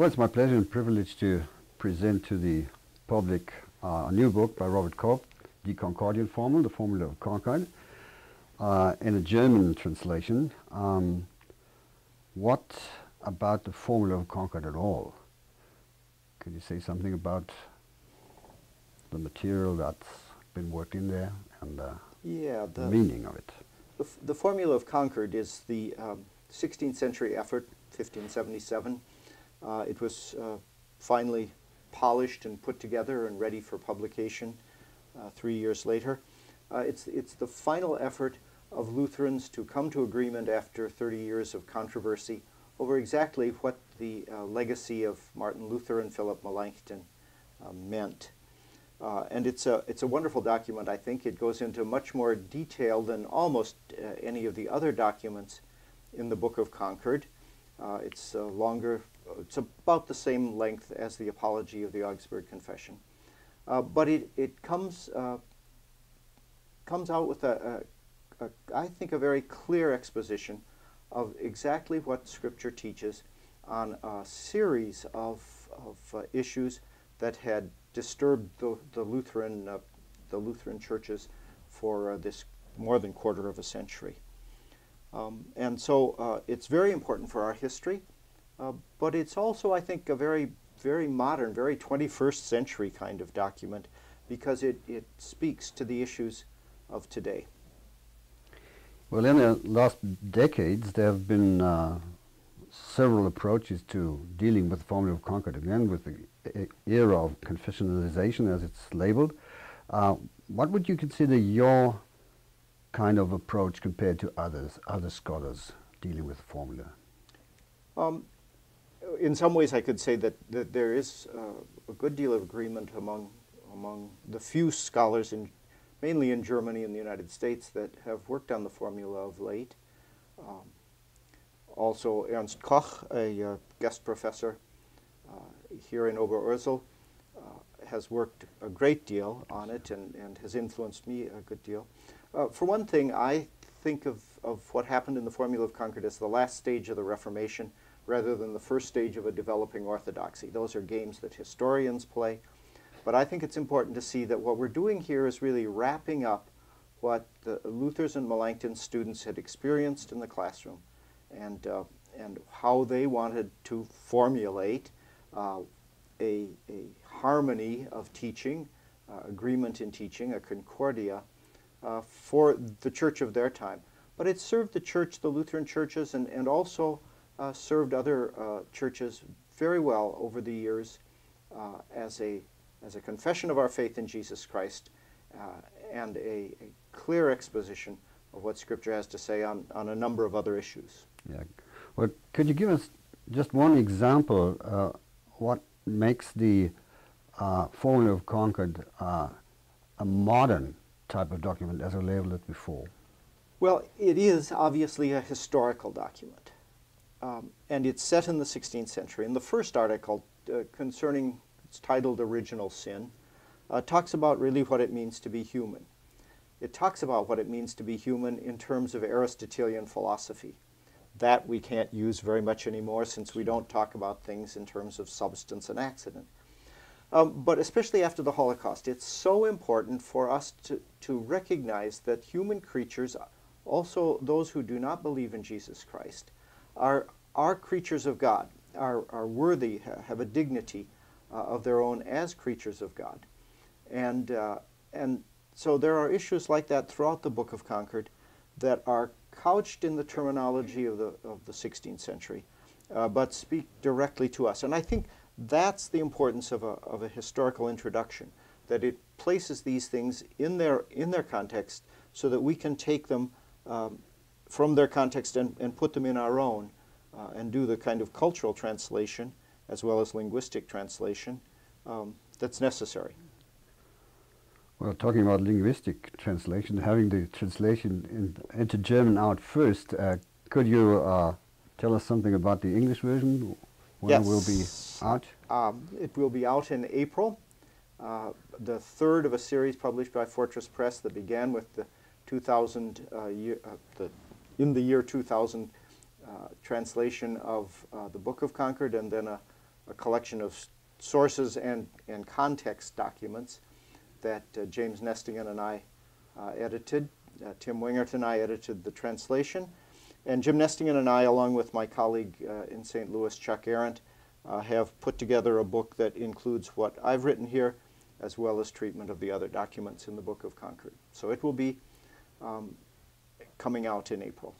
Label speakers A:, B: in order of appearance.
A: Well, it's my pleasure and privilege to present to the public a new book by Robert Kolb, Die Concordian Formel, the Formula of Concord, in a German translation. What about the Formula of Concord at all? Could you say something about the material that's been worked in there and the meaning of it?
B: The Formula of Concord is the 16th century effort, 1577. It was finally polished and put together and ready for publication 3 years later. It's the final effort of Lutherans to come to agreement after 30 years of controversy over exactly what the legacy of Martin Luther and Philip Melanchthon meant. And it's a wonderful document, I think. It goes into much more detail than almost any of the other documents in the Book of Concord. It's longer. It's about the same length as the Apology of the Augsburg Confession. But it comes out with, I think, a very clear exposition of exactly what Scripture teaches on a series of issues that had disturbed the Lutheran churches for this more than quarter of a century. And so it's very important for our history, but it's also, I think, a very, very modern, very 21st century kind of document because it speaks to the issues of today.
A: Well, in the last decades, there have been several approaches to dealing with the Formula of Concord, again, with the era of confessionalization, as it's labeled. What would you consider your kind of approach compared to other scholars dealing with the formula?
B: In some ways, I could say that there is a good deal of agreement among the few scholars, mainly in Germany and the United States, that have worked on the formula of late. Also, Ernst Koch, a guest professor here in Oberusel, has worked a great deal on it and has influenced me a good deal. For one thing, I think of what happened in the Formula of Concord as the last stage of the Reformation rather than the first stage of a developing orthodoxy. Those are games that historians play. But I think it's important to see that what we're doing here is really wrapping up what the Luther's and Melanchthon's students had experienced in the classroom and how they wanted to formulate a harmony of teaching, agreement in teaching, a Concordia, for the church of their time. But it served the church, the Lutheran churches, and also served other churches very well over the years as a confession of our faith in Jesus Christ and a clear exposition of what Scripture has to say on a number of other issues.
A: Yeah. Well, could you give us just one example what makes the Formula of Concord a modern type of document, as I labeled it before?
B: Well, it is obviously a historical document, and it's set in the 16th century. And the first article concerning, it's titled Original Sin, talks about really what it means to be human. It talks about what it means to be human in terms of Aristotelian philosophy. That we can't use very much anymore since we don't talk about things in terms of substance and accident. But especially after the Holocaust, it's so important for us to recognize that human creatures, also those who do not believe in Jesus Christ, are creatures of God, are worthy, have a dignity of their own as creatures of God. And so there are issues like that throughout the Book of Concord that are couched in the terminology of the 16th century, but speak directly to us. And I think that's the importance of a historical introduction, that it places these things in their context so that we can take them from their context and put them in our own and do the kind of cultural translation as well as linguistic translation that's necessary.
A: Well, talking about linguistic translation, having the translation into German out first, could you tell us something about the English version? When
B: yes.
A: It will be out?
B: It will be out in April, the third of a series published by Fortress Press that began with the 2000 in the year 2000 translation of the Book of Concord, and then a collection of sources and context documents that James Nestingen and I edited. Tim Wingert and I edited the translation. And Jim Nestingen and I, along with my colleague in St. Louis, Chuck Arendt, have put together a book that includes what I've written here, as well as treatment of the other documents in the Book of Concord. So it will be coming out in April.